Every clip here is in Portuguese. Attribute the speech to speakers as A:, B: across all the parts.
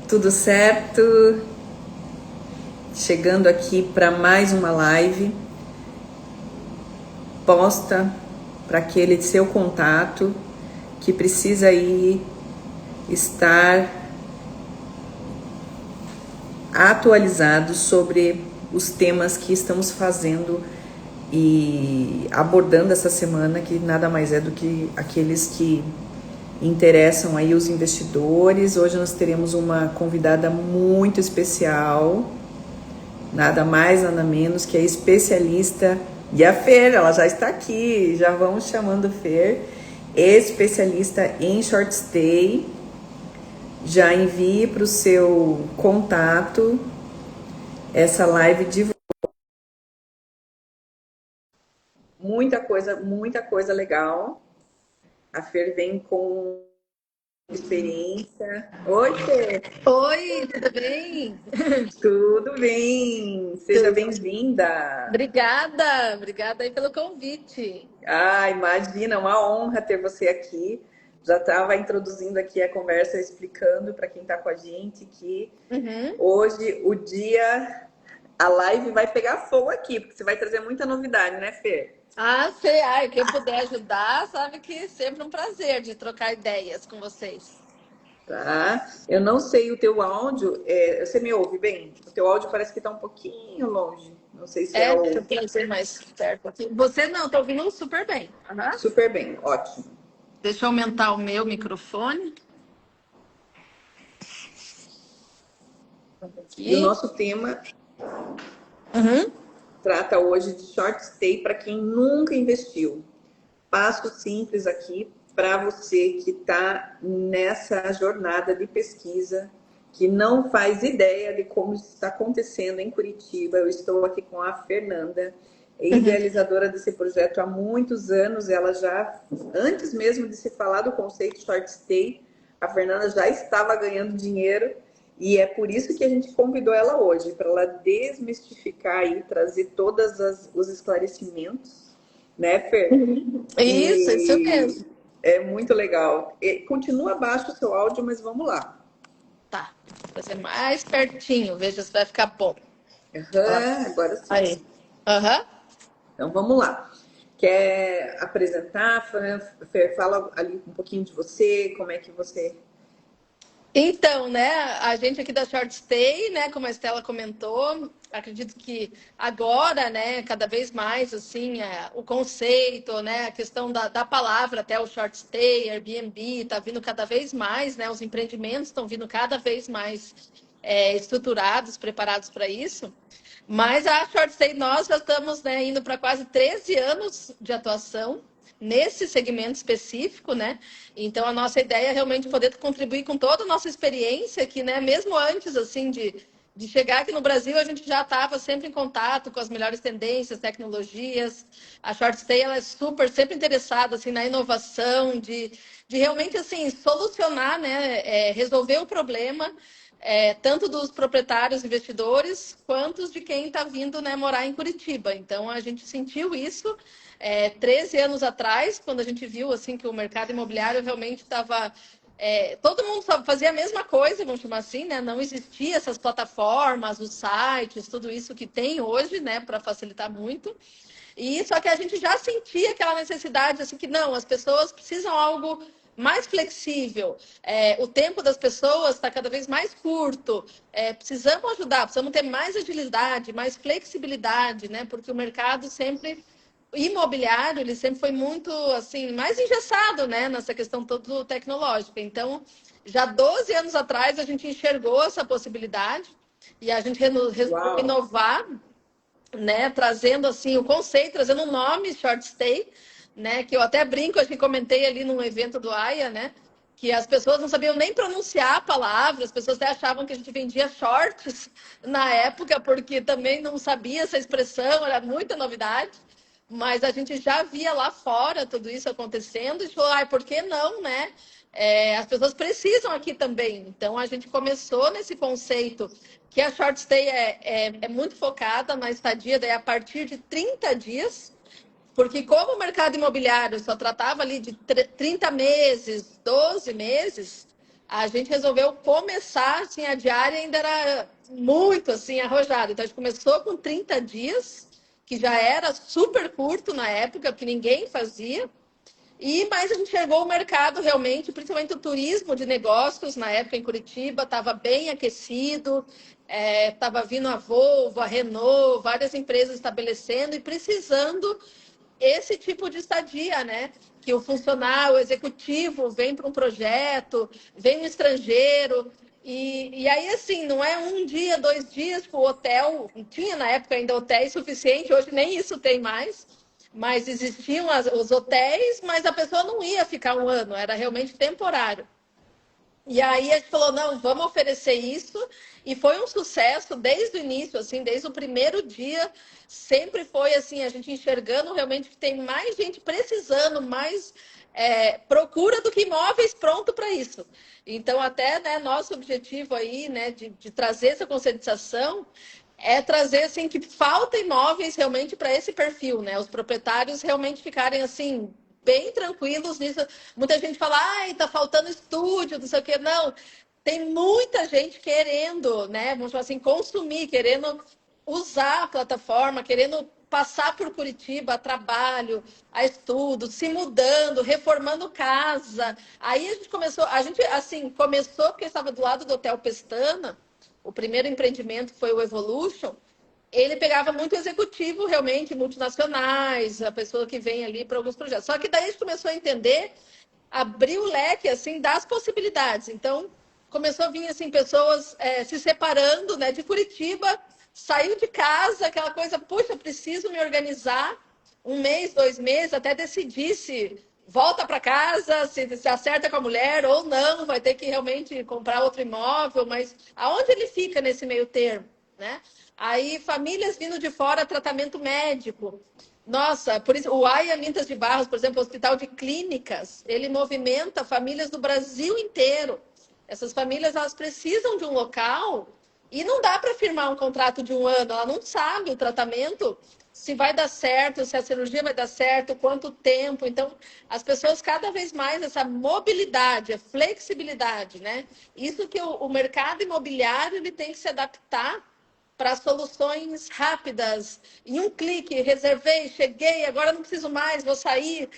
A: Tudo certo? Chegando aqui para mais uma live posta para aquele seu contato que precisa aí estar atualizado sobre os temas que estamos fazendo e abordando essa semana, que nada mais é do que aqueles que interessam aí os investidores. Hoje nós teremos uma convidada muito especial, nada mais, nada menos que a especialista, e a Fer, ela já está aqui, já vamos chamando Fer, especialista em short stay. Já envie para o seu contato essa live de muita coisa legal. A Fer vem com experiência. Oi, Fer!
B: Oi, tudo bem?
A: Tudo bem? Seja bem-vinda!
B: Obrigada aí pelo convite.
A: Ah, imagina, uma honra ter você aqui. Já estava introduzindo aqui a conversa, explicando para quem está com a gente que hoje a live vai pegar fogo aqui, porque você vai trazer muita novidade, né, Fer?
B: Ah, sei, quem puder ajudar, sabe que é sempre um prazer de trocar ideias com vocês.
A: Tá? Eu não sei o teu áudio, você me ouve bem? O teu áudio parece que está um pouquinho longe. Não sei se é
B: Deixa eu
A: o...
B: trazer mais perto aqui. Você não, tô ouvindo super bem.
A: Super bem, ótimo.
B: Deixa eu aumentar o meu microfone.
A: E o
B: Aqui.
A: nosso tema trata hoje de short stay para quem nunca investiu. Passo simples aqui para você que está nessa jornada de pesquisa, que não faz ideia de como está acontecendo em Curitiba. Eu estou aqui com a Fernanda, idealizadora desse projeto há muitos anos. Ela já, antes mesmo de se falar do conceito short stay, a Fernanda já estava ganhando dinheiro. E é por isso que a gente convidou ela hoje, para ela desmistificar e trazer todos os esclarecimentos, né, Fer?
B: Isso
A: E
B: mesmo.
A: é muito legal. Continua baixo o seu áudio, mas vamos lá.
B: Tá, vou fazer mais pertinho, veja se vai ficar bom.
A: Agora sim.
B: Aí.
A: Então vamos lá. Quer apresentar, Fer? Fala ali um pouquinho de você, como é que você...
B: Então, né, a gente aqui da Short Stay, né, como a Estela comentou, acredito que agora, né, cada vez mais, assim, o conceito, né, a questão da palavra, até o Short Stay, Airbnb, está vindo cada vez mais, né, os empreendimentos estão vindo cada vez mais estruturados, preparados para isso. Mas a Short Stay, nós já estamos, né, indo para quase 13 anos de atuação nesse segmento específico, né? Então a nossa ideia é realmente poder contribuir com toda a nossa experiência aqui, né? Mesmo antes assim de chegar aqui no Brasil, a gente já estava sempre em contato com as melhores tendências, tecnologias. A Short Stay ela é sempre interessada assim na inovação, de realmente assim solucionar, né? Resolver o problema. Tanto dos proprietários investidores quanto de quem está vindo, né, morar em Curitiba. Então a gente sentiu isso 13 anos atrás, quando a gente viu assim que o mercado imobiliário realmente estava todo mundo fazia a mesma coisa, vamos chamar assim, né? Não existia essas plataformas, os sites, tudo isso que tem hoje, né, para facilitar muito. E só que a gente já sentia aquela necessidade, assim, que não, as pessoas precisam algo mais flexível. O tempo das pessoas está cada vez mais curto. Precisamos ajudar, precisamos ter mais agilidade, mais flexibilidade, né? Porque o mercado sempre imobiliário, ele sempre foi muito assim, mais engessado, né, nessa questão toda tecnológica. Então, já 12 anos atrás a gente enxergou essa possibilidade e a gente resolveu
A: Uau!
B: inovar, né, trazendo assim o conceito, trazendo um nome short stay, né, que eu até brinco, acho que comentei ali num evento do AIA, né, que as pessoas não sabiam nem pronunciar a palavra, as pessoas até achavam que a gente vendia shorts na época, porque também não sabia essa expressão, era muita novidade, mas a gente já via lá fora tudo isso acontecendo e falou, por que não, né? As pessoas precisam aqui também. Então, a gente começou nesse conceito que a short stay é muito focada na estadia daí a partir de 30 dias, porque como o mercado imobiliário só tratava ali de 30 meses, 12 meses, a gente resolveu começar, assim, a diária ainda era muito, assim, arrojada. Então, a gente começou com 30 dias, que já era super curto na época, porque ninguém fazia. Mas a gente chegou ao mercado realmente, principalmente o turismo de negócios, na época em Curitiba, estava bem aquecido, estava vindo a Volvo, a Renault, várias empresas estabelecendo e precisando esse tipo de estadia, né? Que o funcionário, o executivo vem para um projeto, vem um estrangeiro. Aí, assim, não é um dia, 2 dias para o hotel. Tinha na época ainda hotéis suficiente, hoje nem isso tem mais. Mas existiam os hotéis, mas a pessoa não ia ficar um ano, era realmente temporário. E aí a gente falou, não, vamos oferecer isso. E foi um sucesso desde o início, assim, desde o primeiro dia. Sempre foi assim, a gente enxergando realmente que tem mais gente precisando, mais procura do que imóveis pronto para isso. Então, até né, nosso objetivo aí, né, de trazer essa conscientização é trazer assim que falta imóveis realmente para esse perfil, né? Os proprietários realmente ficarem assim bem tranquilos nisso. Muita gente fala, ai, tá faltando estúdio, não sei o quê. Não, tem muita gente querendo, né? Vamos falar assim, consumir, querendo usar a plataforma, querendo passar por Curitiba a trabalho, a estudo, se mudando, reformando casa. Aí a gente assim começou porque estava do lado do Hotel Pestana. O primeiro empreendimento foi o Evolution. Ele pegava muito executivo, realmente, multinacionais, a pessoa que vem ali para alguns projetos. Só que daí a gente começou a entender, abrir o leque, assim, das possibilidades. Então, começou a vir, assim, pessoas se separando, né, de Curitiba, saiu de casa, aquela coisa, puxa, preciso me organizar 1 mês, 2 meses, até decidir se volta para casa, se acerta com a mulher ou não, vai ter que realmente comprar outro imóvel, mas aonde ele fica nesse meio termo, né? Aí, famílias vindo de fora, tratamento médico. Nossa, por isso, o AIA Mintas de Barros, por exemplo, o Hospital de Clínicas, ele movimenta famílias do Brasil inteiro. Essas famílias, elas precisam de um local e não dá para firmar um contrato de 1 ano, ela não sabe o tratamento, se vai dar certo, se a cirurgia vai dar certo, quanto tempo. Então, as pessoas cada vez mais, essa mobilidade, a flexibilidade, né? Isso que o mercado imobiliário ele tem que se adaptar para soluções rápidas. Em um clique, reservei, cheguei, agora não preciso mais, vou sair,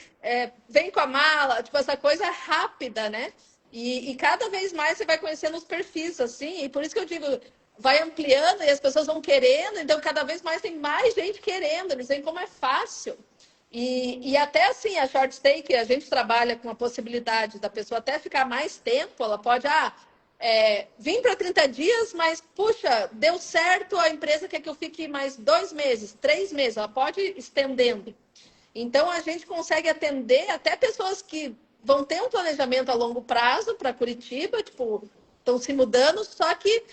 B: vem com a mala, tipo, essa coisa rápida, né? E cada vez mais você vai conhecendo os perfis, assim, e por isso que eu digo, vai ampliando e as pessoas vão querendo, então cada vez mais tem mais gente querendo, eles veem como é fácil. E até assim, a short stay, que a gente trabalha com a possibilidade da pessoa até ficar mais tempo, ela pode, vim para 30 dias, mas, puxa, deu certo, a empresa quer que eu fique mais 2 meses, 3 meses, ela pode ir estendendo. Então, a gente consegue atender até pessoas que vão ter um planejamento a longo prazo para Curitiba, tipo, estão se mudando, só que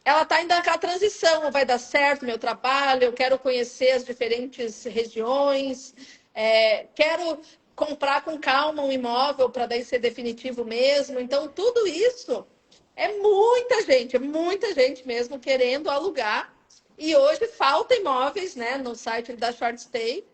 B: ela está ainda naquela transição, vai dar certo meu trabalho, eu quero conhecer as diferentes regiões, quero comprar com calma um imóvel para daí ser definitivo mesmo. Então, tudo isso é muita gente mesmo querendo alugar. E hoje falta imóveis, né, no site da Short Stay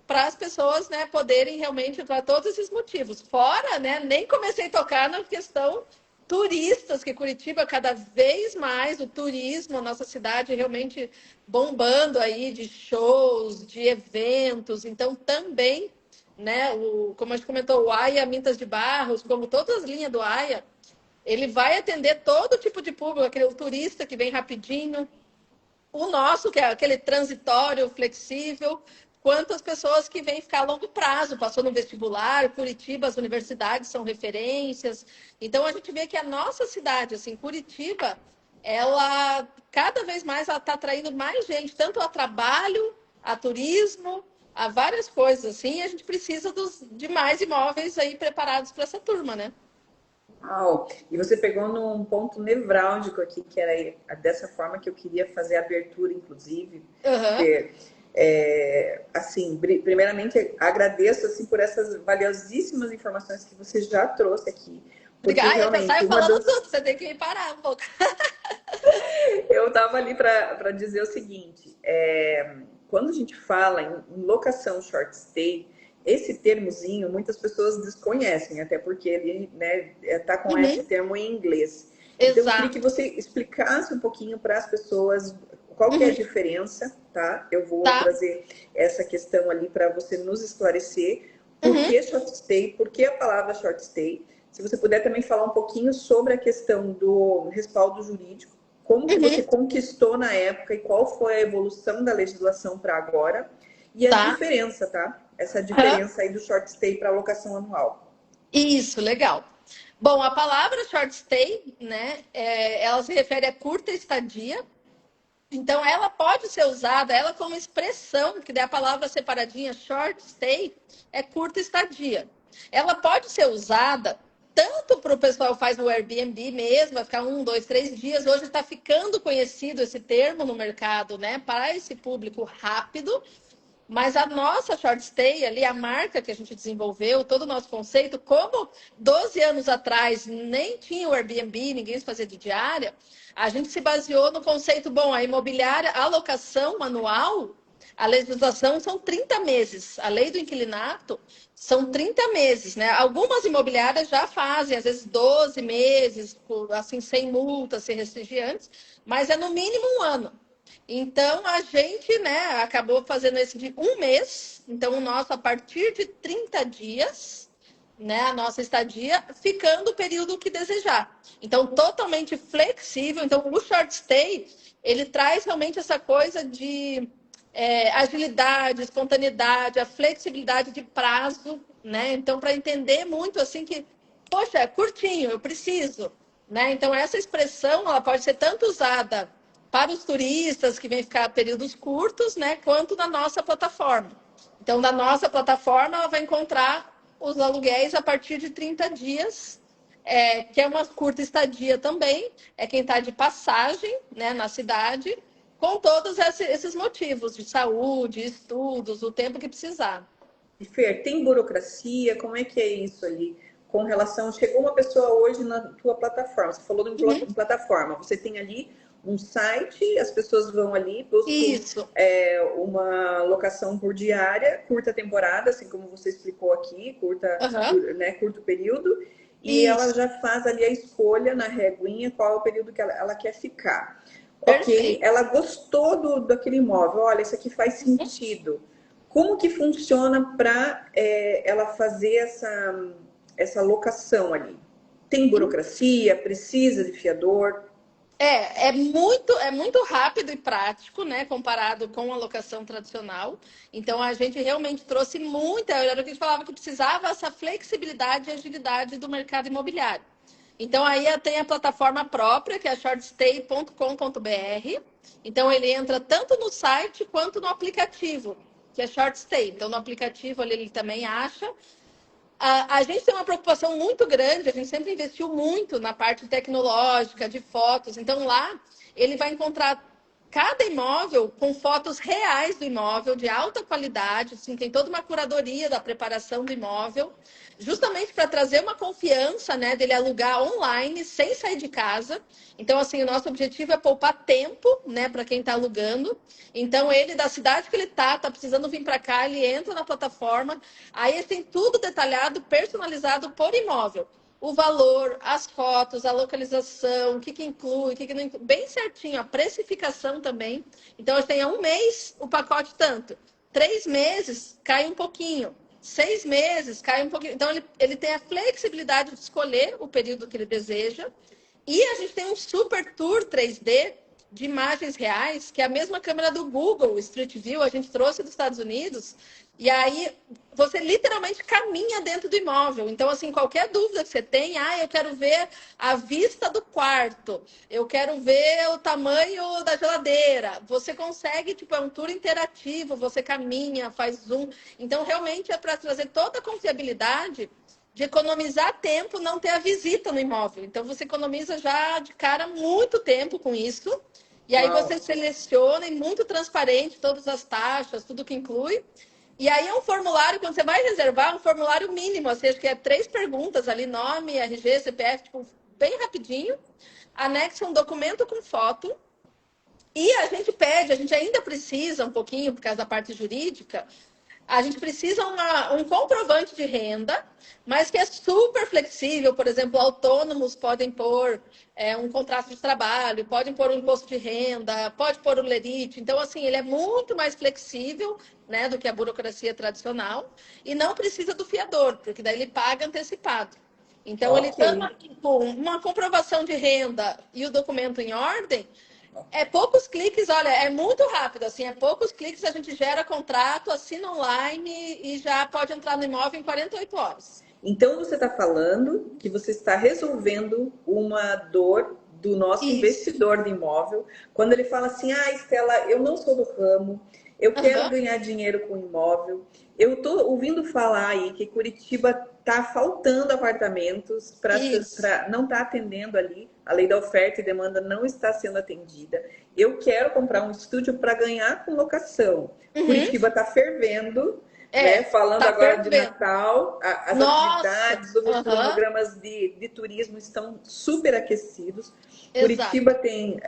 B: para as pessoas, né, poderem realmente entrar todos esses motivos. Fora, né, nem comecei a tocar na questão turistas, que Curitiba cada vez mais o turismo, a nossa cidade realmente bombando aí de shows, de eventos. Então também, né, como a gente comentou, o AIA Mintas de Barros, como todas as linhas do AIA, ele vai atender todo tipo de público, aquele o turista que vem rapidinho, o nosso, que é aquele transitório, flexível, quanto as pessoas que vêm ficar a longo prazo, passou no vestibular, Curitiba, as universidades são referências. Então, a gente vê que a nossa cidade, assim, Curitiba, ela, cada vez mais, ela está atraindo mais gente, tanto a trabalho, a turismo, a várias coisas, assim, e a gente precisa de mais imóveis aí preparados para essa turma, né?
A: E você pegou num ponto nevrálgico aqui, que era dessa forma que eu queria fazer a abertura, inclusive,
B: Uhum.
A: porque, assim, primeiramente agradeço assim por essas valiosíssimas informações que você já trouxe aqui, porque
B: Obrigada. Eu até
A: realmente
B: saio falando tudo, você tem que me parar um pouco.
A: eu estava ali para dizer o seguinte: quando a gente fala em locação short stay, esse termozinho muitas pessoas desconhecem, até porque ele, né, tá com esse
B: Uhum.
A: termo em inglês. Então, eu queria que
B: Exato.
A: você explicasse um pouquinho para as pessoas qual que é a
B: Uhum.
A: diferença, tá? Eu vou
B: Tá?
A: trazer essa questão ali para você nos esclarecer. Por
B: Uhum.
A: que short stay? Por que a palavra short stay? Se você puder também falar um pouquinho sobre a questão do respaldo jurídico, como que você
B: Uhum.
A: conquistou na época e qual foi a evolução da legislação para agora e a
B: Tá?
A: diferença, tá? Essa
B: Aham.
A: diferença aí do short stay para alocação anual.
B: Isso, legal. Bom, a palavra short stay, né, ela se refere a curta estadia. Então, ela pode ser usada, ela como expressão, que daí a palavra separadinha, short stay, é curta estadia. Ela pode ser usada tanto para o pessoal que faz no Airbnb mesmo, vai ficar 1, 2, 3 dias. Hoje está ficando conhecido esse termo no mercado, né? Para esse público rápido. Mas a nossa short stay ali, a marca que a gente desenvolveu, todo o nosso conceito, como 12 anos atrás nem tinha o Airbnb, ninguém se fazia de diária, a gente se baseou no conceito, bom, a imobiliária, a locação anual, a legislação são 30 meses. A lei do inquilinato são 30 meses, né? Algumas imobiliárias já fazem, às vezes 12 meses, assim, sem multa, sem restringimentos, mas é no mínimo um ano. Então, a gente, né, acabou fazendo esse de um mês. Então, o nosso, a partir de 30 dias, né, a nossa estadia, ficando o período que desejar. Então, totalmente flexível. Então, o short stay, ele traz realmente essa coisa de agilidade, espontaneidade, a flexibilidade de prazo, né? Então, para entender muito assim que, poxa, é curtinho, eu preciso, né? Então, essa expressão, ela pode ser tanto usada para os turistas que vêm ficar períodos curtos, né, quanto na nossa plataforma. Então, na nossa plataforma, ela vai encontrar os aluguéis a partir de 30 dias, que é uma curta estadia também, é quem está de passagem, né, na cidade, com todos esses motivos de saúde, estudos, o tempo que precisar.
A: E Fer, tem burocracia? Como é que é isso ali? Com relação, chegou uma pessoa hoje na tua plataforma, você falou
B: Uhum.
A: em plataforma, você tem ali um site, as pessoas vão ali, buscam
B: Isso.
A: uma locação por diária, curta temporada, assim como você explicou aqui,
B: Uhum.
A: né, curto período, e ela
B: Isso.
A: já faz ali a escolha na reguinha qual é o período que ela quer ficar. Ok,
B: Perfeito.
A: ela gostou daquele imóvel, olha, isso aqui faz sentido. Como que funciona para ela fazer essa locação ali? Tem burocracia? Precisa de fiador?
B: É muito rápido e prático, né, comparado com a locação tradicional. Então a gente realmente trouxe muita, era o que a gente falava que precisava essa flexibilidade e agilidade do mercado imobiliário. Então aí tem a plataforma própria, que é a shortstay.com.br. Então ele entra tanto no site quanto no aplicativo, que é Shortstay. Então no aplicativo ali ele também acha. A gente tem uma preocupação muito grande, a gente sempre investiu muito na parte tecnológica, de fotos. Então, lá ele vai encontrar cada imóvel com fotos reais do imóvel, de alta qualidade, assim, tem toda uma curadoria da preparação do imóvel, justamente para trazer uma confiança, né, dele alugar online, sem sair de casa. Então, assim, o nosso objetivo é poupar tempo, né, para quem está alugando. Então, ele, da cidade que ele tá precisando vir para cá, ele entra na plataforma, aí tem tudo detalhado, personalizado por imóvel. O valor, as fotos, a localização, o que inclui, o que não inclui, bem certinho, a precificação também. Então, tem um mês o pacote tanto. 3 meses cai um pouquinho. 6 meses cai um pouquinho. Então, ele tem a flexibilidade de escolher o período que ele deseja. E a gente tem um super tour 3D de imagens reais, que é a mesma câmera do Google Street View, a gente trouxe dos Estados Unidos, e aí você literalmente caminha dentro do imóvel. Então, assim, qualquer dúvida que você tem, eu quero ver a vista do quarto, eu quero ver o tamanho da geladeira. Você consegue, tipo, é um tour interativo, você caminha, faz zoom. Então, realmente é para trazer toda a confiabilidade de economizar tempo, não ter a visita no imóvel. Então, você economiza já de cara muito tempo com isso. E aí
A: Uau!
B: você seleciona, e muito transparente, todas as taxas, tudo que inclui. E aí é um formulário, quando você vai reservar, um formulário mínimo, ou seja, que é 3 perguntas ali, nome, RG, CPF, tipo, bem rapidinho. Anexa um documento com foto. E a gente pede, a gente ainda precisa um pouquinho, por causa da parte jurídica, A gente precisa um comprovante de renda, mas que é super flexível. Por exemplo, autônomos podem pôr um contrato de trabalho, podem pôr um imposto de renda, pode pôr o lerite. Então, assim, ele é muito mais flexível, né, do que a burocracia tradicional e não precisa do fiador, porque daí ele paga antecipado. Então, ele
A: Ok.
B: estando com uma comprovação de renda e o documento em ordem, é poucos cliques, olha, é muito rápido, assim, é poucos cliques, a gente gera contrato, assina online e já pode entrar no imóvel em 48 horas.
A: Então, você está falando que você está resolvendo uma dor do nosso
B: Isso.
A: investidor de imóvel, quando ele fala assim: ah, Estela, eu não sou do ramo, eu quero
B: Aham.
A: ganhar dinheiro com imóvel. Eu estou ouvindo falar aí que Curitiba está faltando apartamentos
B: Isso.
A: para não está atendendo ali, a lei da oferta e demanda não está sendo atendida. Eu quero comprar um estúdio para ganhar com locação.
B: Uhum.
A: Curitiba está fervendo, né?
B: É,
A: Falando
B: tá
A: agora de
B: fervendo.
A: Natal, as
B: Nossa.
A: atividades, os
B: Aham.
A: cronogramas de turismo estão super aquecidos.
B: Exato.
A: Curitiba tem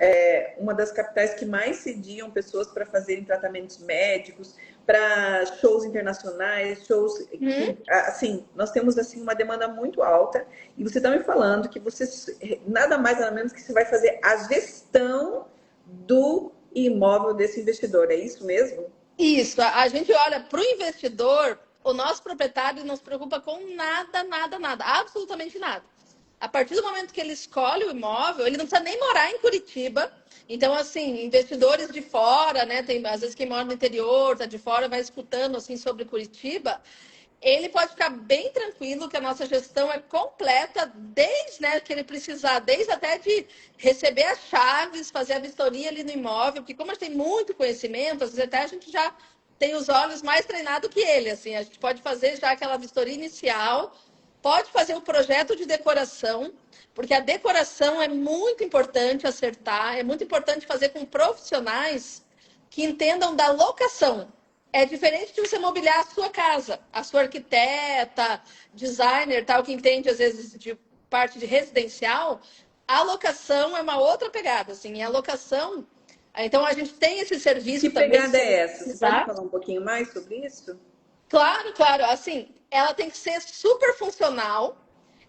A: uma das capitais que mais sediam pessoas para fazerem tratamentos médicos, para shows internacionais, shows
B: Uhum.
A: que, assim, nós temos assim uma demanda muito alta. E você está me falando que você nada mais nada menos que você vai fazer a gestão do imóvel desse investidor, é isso mesmo?
B: Isso, a gente olha para o investidor, o nosso proprietário não se preocupa com nada, nada, nada, absolutamente nada. A partir do momento que ele escolhe o imóvel, ele não precisa nem morar em Curitiba. Então, assim, investidores de fora, né? Tem, às vezes quem mora no interior, tá de fora, vai escutando assim sobre Curitiba. Ele pode ficar bem tranquilo que a nossa gestão é completa, desde, né, que ele precisar, desde até de receber as chaves, fazer a vistoria ali no imóvel, porque como a gente tem muito conhecimento, às vezes até a gente já tem os olhos mais treinados que ele, assim, a gente pode fazer já aquela vistoria inicial, pode fazer o projeto de decoração, porque a decoração é muito importante acertar, é muito importante fazer com profissionais que entendam da locação. É diferente de você mobiliar a sua casa. A sua arquiteta, designer, tal, que entende às vezes de parte de residencial, a locação é uma outra pegada, assim. E a locação, então a gente tem esse
A: Que
B: serviço também,
A: pegada
B: se ele
A: é essa? Você pode
B: precisar.
A: falar um pouquinho mais sobre isso?
B: Claro, claro. Assim, ela tem que ser super funcional.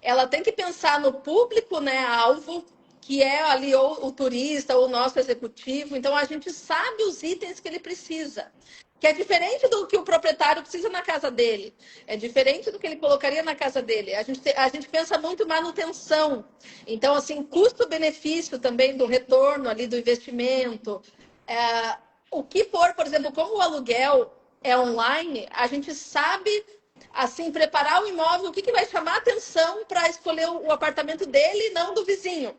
B: Ela tem que pensar no público, né, alvo, que é ali ou o turista ou o nosso executivo. Então a gente sabe os itens que ele precisa. Que é diferente do que o proprietário precisa na casa dele. É diferente do que ele colocaria na casa dele. A gente pensa muito em manutenção. Então, assim, custo-benefício também do retorno ali do investimento. É, o que for, por exemplo, como o aluguel é online, a gente sabe assim preparar o imóvel, o que vai chamar atenção para escolher o apartamento dele e não do vizinho.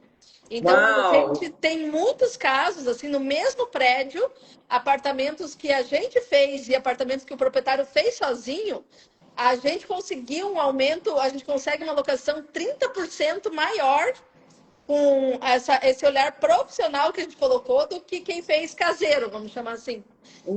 B: Então, a
A: Uau!
B: gente tem muitos casos, assim, no mesmo prédio, apartamentos que a gente fez e apartamentos que o proprietário fez sozinho, a gente conseguiu um aumento, a gente consegue uma locação 30% maior com esse olhar profissional que a gente colocou do que quem fez caseiro, vamos chamar assim.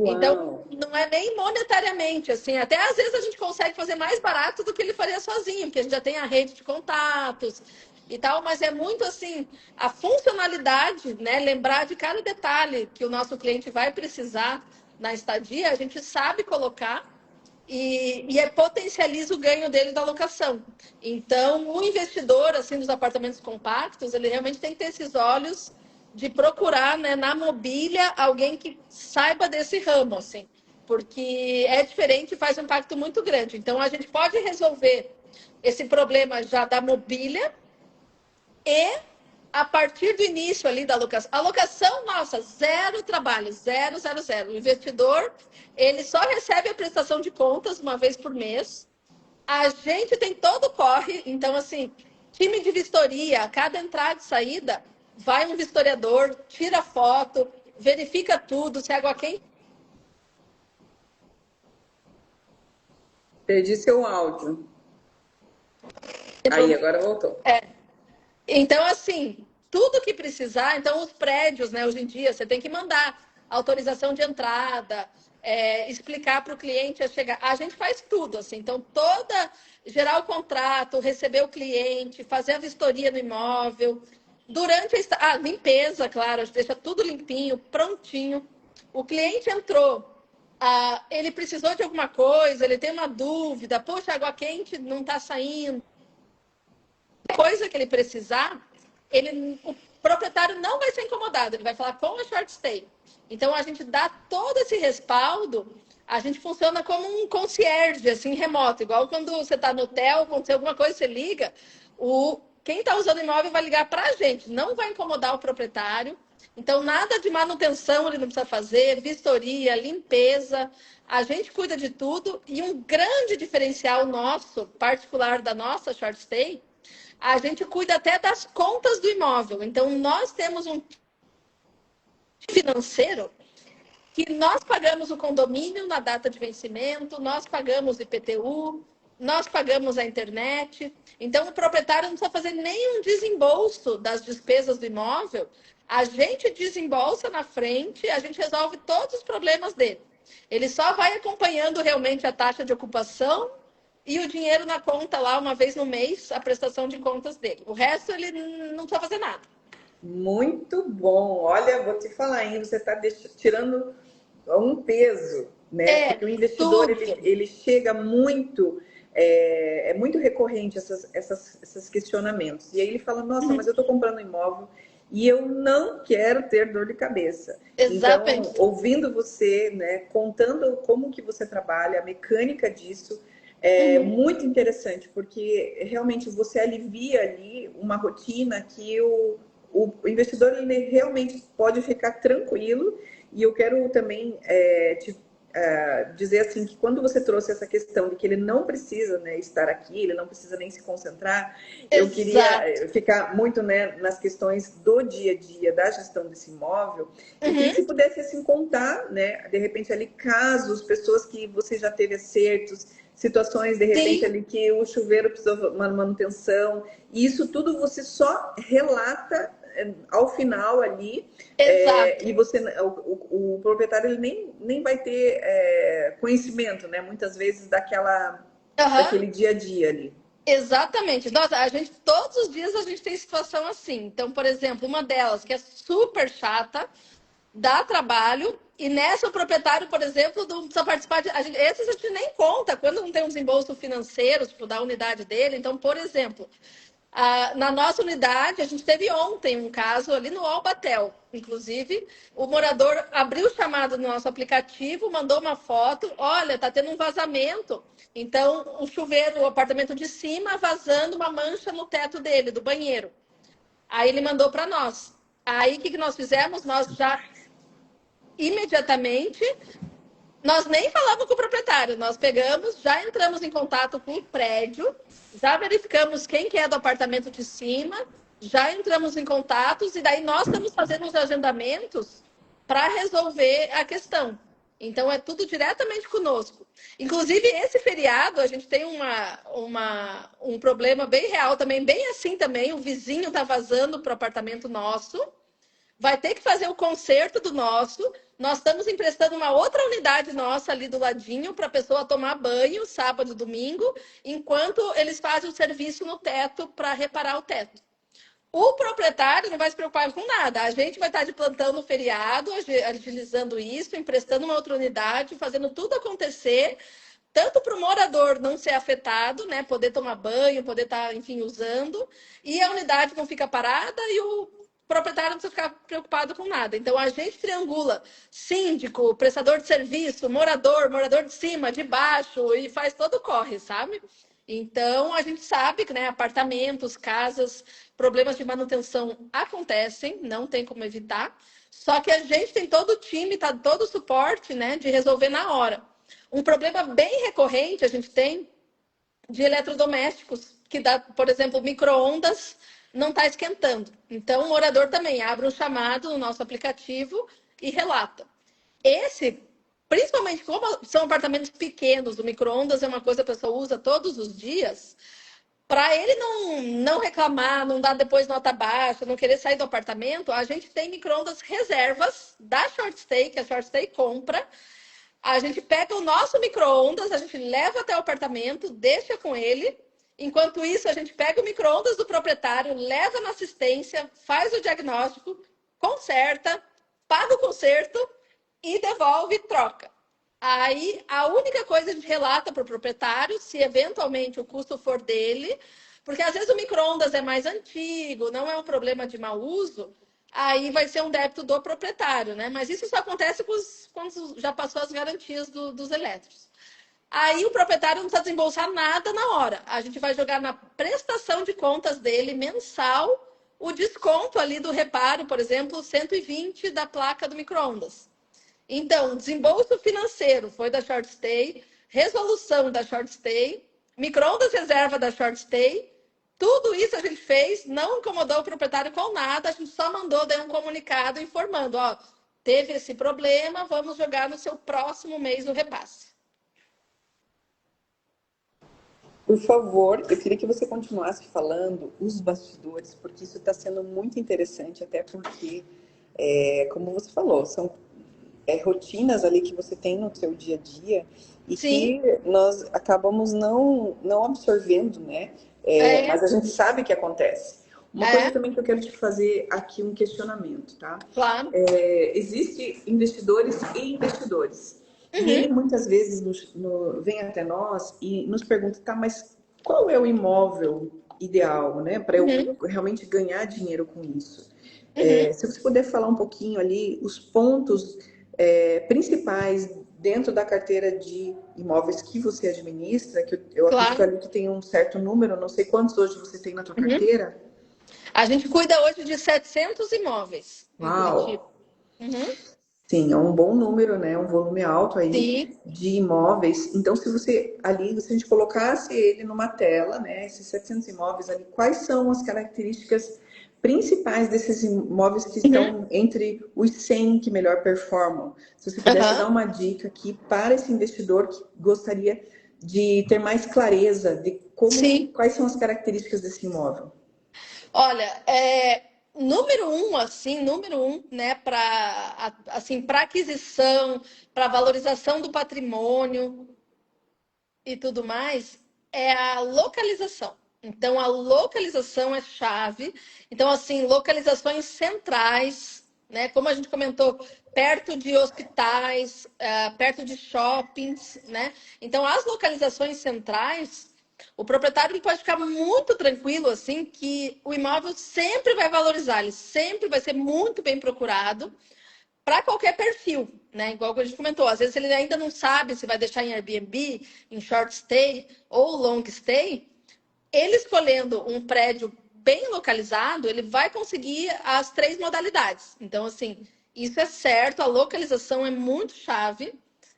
B: Então,
A: Uau!
B: não é nem monetariamente, assim, até às vezes a gente consegue fazer mais barato do que ele faria sozinho, porque a gente já tem a rede de contatos e tal, mas é muito assim, a funcionalidade, né? Lembrar de cada detalhe que o nosso cliente vai precisar na estadia, a gente sabe colocar potencializa o ganho dele da locação. Então, o investidor assim dos apartamentos compactos, ele realmente tem que ter esses olhos de procurar, né, na mobília alguém que saiba desse ramo, assim, porque é diferente e faz um impacto muito grande. Então, a gente pode resolver esse problema já da mobília e a partir do início ali da alocação. A alocação, nossa, zero trabalho, zero, zero, zero. O investidor, ele só recebe a prestação de contas uma vez por mês. A gente tem todo o corre, então, assim, time de vistoria, a cada entrada e saída, vai um vistoriador, tira foto, verifica tudo, se é água quente.
A: Perdi seu áudio. Aí, agora voltou.
B: Então, assim, tudo que precisar, então os prédios, né, hoje em dia, você tem que mandar autorização de entrada, explicar para o cliente a chegar. A gente faz tudo, assim, então gerar o contrato, receber o cliente, fazer a vistoria no imóvel. Durante a limpeza, claro, a gente deixa tudo limpinho, prontinho. O cliente entrou. ele precisou de alguma coisa, ele tem uma dúvida, poxa, a água quente não está saindo, coisa que ele precisar, o proprietário não vai ser incomodado, ele vai falar com a short stay. Então a gente dá todo esse respaldo, a gente funciona como um concierge, assim, remoto, igual quando você está no hotel, aconteceu alguma coisa, você liga, quem está usando o imóvel vai ligar para a gente, não vai incomodar o proprietário. Então, nada de manutenção ele não precisa fazer, vistoria, limpeza, a gente cuida de tudo. E um grande diferencial nosso, particular da nossa short stay, a gente cuida até das contas do imóvel. Então, nós temos um financeiro que nós pagamos o condomínio na data de vencimento, nós pagamos o IPTU, nós pagamos a internet. Então, o proprietário não precisa fazer nenhum desembolso das despesas do imóvel. A gente desembolsa na frente, a gente resolve todos os problemas dele. Ele só vai acompanhando realmente a taxa de ocupação e o dinheiro na conta lá uma vez no mês, a prestação de contas dele. O resto ele não precisa fazer nada.
A: Muito bom. Olha, vou te falar, hein? Você está tirando um peso, né? Porque o investidor ele chega muito, é muito recorrente esses questionamentos. E aí ele fala: nossa, mas eu estou comprando um imóvel e eu não quero ter dor de cabeça.
B: Exatamente.
A: Então, ouvindo você, né, contando como que você trabalha, a mecânica disso, é muito interessante, porque realmente você alivia ali uma rotina que o investidor ele realmente pode ficar tranquilo. E eu quero também dizer assim que quando você trouxe essa questão de que ele não precisa, né, estar aqui, ele não precisa nem se concentrar, eu queria ficar muito, né, nas questões do dia a dia, da gestão desse imóvel. Eu queria que você pudesse assim, contar, né, de repente ali casos, pessoas que você já teve acertos, situações de repente ali que o chuveiro precisou de uma manutenção, e isso tudo você só relata ao final ali, e você, o proprietário ele nem vai ter conhecimento, né? Muitas vezes daquele dia a dia ali.
B: Exatamente. Nossa, todos os dias a gente tem situação assim. Então, por exemplo, uma delas que é super chata, dá trabalho, e nessa o proprietário, por exemplo, não precisa participar esses a gente nem conta quando não tem um desembolso financeiro, tipo, da unidade dele. Então, por exemplo, na nossa unidade, a gente teve ontem um caso ali no Albatel. Inclusive, o morador abriu o chamado no nosso aplicativo, mandou uma foto. Olha, tá tendo um vazamento. Então, o chuveiro, o apartamento de cima, vazando uma mancha no teto dele, do banheiro. Aí ele mandou para nós. Aí o que nós fizemos? Nós já imediatamente, nós nem falamos com o proprietário, nós pegamos, já entramos em contato com o prédio, já verificamos quem que é do apartamento de cima, já entramos em contatos e daí nós estamos fazendo os agendamentos para resolver a questão. Então é tudo diretamente conosco. Inclusive, esse feriado, a gente tem um problema bem real também, bem assim também, o vizinho está vazando para o apartamento nosso, vai ter que fazer o conserto do nosso. Nós estamos emprestando uma outra unidade nossa ali do ladinho para a pessoa tomar banho sábado e domingo, enquanto eles fazem o serviço no teto para reparar o teto. O proprietário não vai se preocupar com nada. A gente vai estar de plantão no feriado, agilizando isso, emprestando uma outra unidade, fazendo tudo acontecer, tanto para o morador não ser afetado, né, poder tomar banho, poder estar, enfim, usando, e a unidade não fica parada e o proprietário não precisa ficar preocupado com nada. Então, a gente triangula síndico, prestador de serviço, morador de cima, de baixo, e faz todo o corre, sabe? Então, a gente sabe que, né, apartamentos, casas, problemas de manutenção acontecem, não tem como evitar. Só que a gente tem todo o time, tá, todo o suporte, né, de resolver na hora. Um problema bem recorrente a gente tem de eletrodomésticos, que dá, por exemplo, micro-ondas não está esquentando. Então, o morador também abre um chamado no nosso aplicativo e relata. Principalmente como são apartamentos pequenos, o micro-ondas é uma coisa que a pessoa usa todos os dias, para ele não reclamar, não dar depois nota baixa, não querer sair do apartamento, a gente tem micro-ondas reservas da Short Stay, que a Short Stay compra. A gente pega o nosso micro-ondas, a gente leva até o apartamento, deixa com ele. Enquanto isso, a gente pega o micro-ondas do proprietário, leva na assistência, faz o diagnóstico, conserta, paga o conserto e devolve e troca. Aí, a única coisa a gente relata para o proprietário, se eventualmente o custo for dele, porque às vezes o micro-ondas é mais antigo, não é um problema de mau uso, aí vai ser um débito do proprietário, né? Mas isso só acontece quando já passou as garantias dos elétricos. Aí o proprietário não precisa desembolsar nada na hora. A gente vai jogar na prestação de contas dele mensal o desconto ali do reparo, por exemplo, 120 da placa do micro-ondas. Então, desembolso financeiro foi da Short Stay, resolução da Short Stay, micro-ondas reserva da Short Stay, tudo isso a gente fez, não incomodou o proprietário com nada, a gente só mandou daí um comunicado informando, ó, teve esse problema, vamos jogar no seu próximo mês o repasse.
A: Por favor, eu queria que você continuasse falando os bastidores, porque isso está sendo muito interessante, até porque, como você falou, são rotinas ali que você tem no seu dia a dia e
B: Sim.
A: que nós acabamos não absorvendo, né? Mas a gente sabe que acontece. Uma coisa também que eu quero te fazer aqui um questionamento, tá?
B: Claro.
A: Existe investidores e investidores.
B: Uhum.
A: E ele muitas vezes vem até nós e nos pergunta, tá, mas qual é o imóvel ideal, né? Para eu realmente ganhar dinheiro com isso. Se você puder falar um pouquinho ali, os pontos principais dentro da carteira de imóveis que você administra, que eu acredito ali que tem um certo número, não sei quantos hoje você tem na tua carteira.
B: A gente cuida hoje de 700 imóveis em Curitiba.
A: Uau! Sim, é um bom número, né? Um volume alto aí
B: Sim.
A: de imóveis. Então, se a gente colocasse ele numa tela, né? Esses 700 imóveis ali, quais são as características principais desses imóveis que estão entre os 100 que melhor performam? Se você pudesse dar uma dica aqui para esse investidor que gostaria de ter mais clareza de quais são as características desse imóvel.
B: Olha, número um, né, para assim, para aquisição, para valorização do patrimônio e tudo mais, é a localização. Então, a localização é chave. Então, assim, localizações centrais, né? Como a gente comentou, perto de hospitais, perto de shoppings, né? Então, as localizações centrais, o proprietário ele pode ficar muito tranquilo, assim, que o imóvel sempre vai valorizar, ele sempre vai ser muito bem procurado para qualquer perfil, né? Igual que a gente comentou, às vezes ele ainda não sabe se vai deixar em Airbnb, em short stay ou long stay, ele escolhendo um prédio bem localizado, ele vai conseguir as 3 modalidades. Então, assim, isso é certo, a localização é muito chave,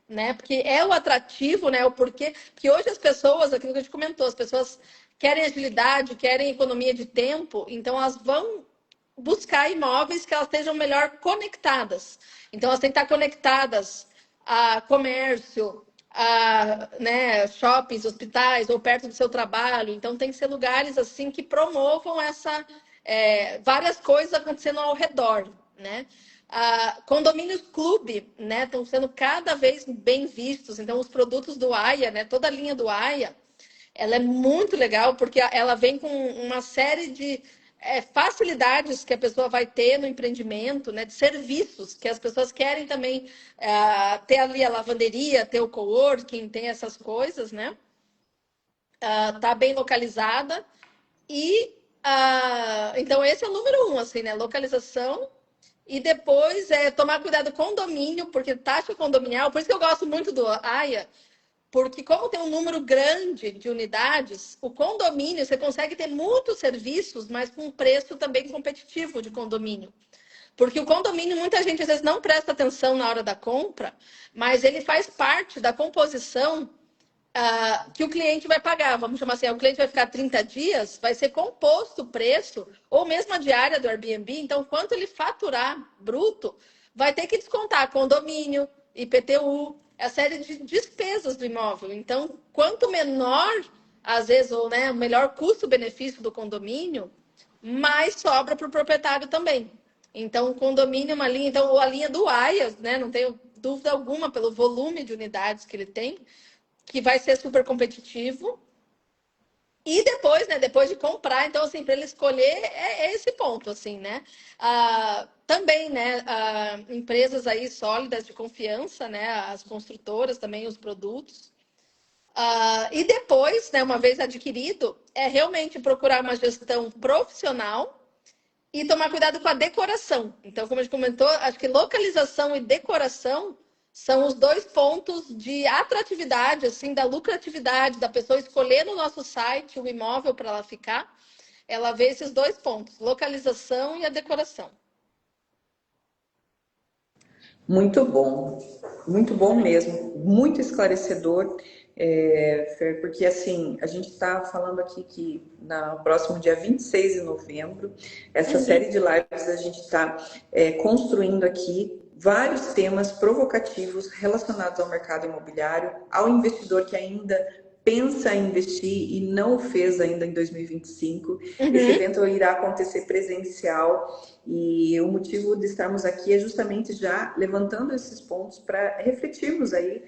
B: né? Porque é o atrativo, né? O porquê. Porque hoje as pessoas, aquilo que a gente comentou, as pessoas querem agilidade, querem economia de tempo, então elas vão buscar imóveis que elas estejam melhor conectadas. Então, elas têm que estar conectadas a comércio, a, né, shoppings, hospitais, ou perto do seu trabalho. Então, tem que ser lugares assim que promovam várias coisas acontecendo ao redor, né? Condomínios clube, né, estão sendo cada vez bem vistos. Então, os produtos do AIA, né, toda a linha do AIA, ela é muito legal porque ela vem com uma série de facilidades que a pessoa vai ter no empreendimento, né, de serviços que as pessoas querem também ter ali a lavanderia, ter o coworking, tem essas coisas, né? Tá bem localizada e então esse é o número 1, assim, né? Localização. E depois tomar cuidado com o condomínio, porque taxa condominial, por isso que eu gosto muito do AIA, porque como tem um número grande de unidades, o condomínio, você consegue ter muitos serviços, mas com um preço também competitivo de condomínio. Porque o condomínio, muita gente às vezes não presta atenção na hora da compra, mas ele faz parte da composição que o cliente vai pagar. Vamos chamar assim, o cliente vai ficar 30 dias, vai ser composto o preço, ou mesmo a diária do Airbnb. Então, quanto ele faturar bruto, vai ter que descontar condomínio, IPTU, a série de despesas do imóvel. Então, quanto menor, às vezes, ou né, o melhor custo-benefício do condomínio, mais sobra para o proprietário também. Então, o condomínio é uma linha, então a linha do AIAS, né, não tenho dúvida alguma pelo volume de unidades que ele tem, que vai ser super competitivo. E depois, né, depois de comprar, então, assim, para ele escolher, é esse ponto, assim, né? Também, né, empresas aí sólidas de confiança, né, as construtoras também, os produtos. E depois, né, uma vez adquirido, é realmente procurar uma gestão profissional e tomar cuidado com a decoração. Então, como a gente comentou, acho que localização e decoração são os dois pontos de atratividade, assim, da lucratividade, da pessoa escolher no nosso site o imóvel para ela ficar. Ela vê esses dois pontos, localização e a decoração.
A: Muito bom mesmo, muito esclarecedor, Fer, porque assim, a gente está falando aqui que no próximo dia 26 de novembro, essa série de lives a gente está construindo aqui vários temas provocativos relacionados ao mercado imobiliário, ao investidor que ainda pensa em investir e não o fez ainda em 2025. Esse evento irá acontecer presencial e o motivo de estarmos aqui é justamente já levantando esses pontos para refletirmos aí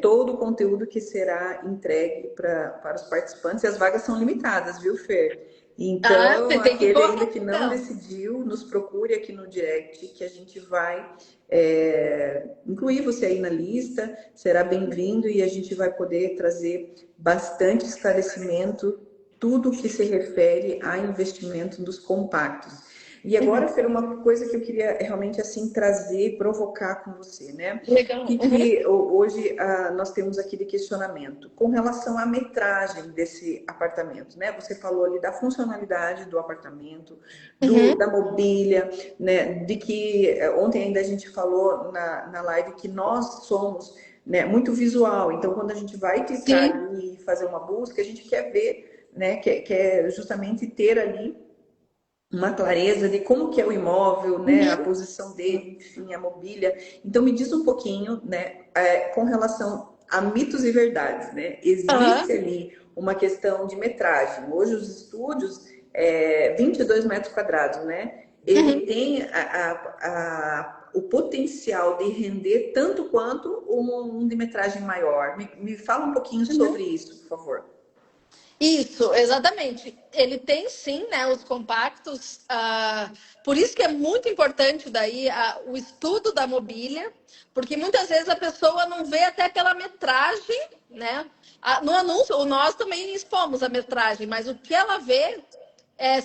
A: todo o conteúdo que será entregue para os participantes. E as vagas são limitadas, viu, Fer? Então,
B: Você tem que
A: aquele
B: correr,
A: ainda que não
B: então.
A: decidiu, nos procure aqui no direct, que a gente vai incluir você aí na lista, será bem-vindo e a gente vai poder trazer bastante esclarecimento, tudo que se refere a investimento dos compactos. E agora, Fer, uma coisa que eu queria realmente assim trazer, provocar com você, né?
B: Legal.
A: Que hoje nós temos aqui de questionamento com relação à metragem desse apartamento, né? Você falou ali da funcionalidade do apartamento, da mobília, né? De que ontem ainda a gente falou na live que nós somos, né, muito visual. Então, quando a gente vai clicar
B: Sim.
A: ali e fazer uma busca, a gente quer ver, né? Quer justamente ter ali uma clareza de como que é o imóvel, né, a posição dele, enfim, a mobília. Então me diz um pouquinho, né, com relação a mitos e verdades, né? Existe ali uma questão de metragem. Hoje os estúdios 22 metros quadrados, né? Ele tem o potencial de render tanto quanto um de metragem maior. Me fala um pouquinho sobre isso, por favor.
B: Isso, exatamente. Ele tem sim, né, os compactos. Por isso que é muito importante daí o estudo da mobília, porque muitas vezes a pessoa não vê até pela metragem, né? No anúncio, nós também expomos a metragem, mas o que ela vê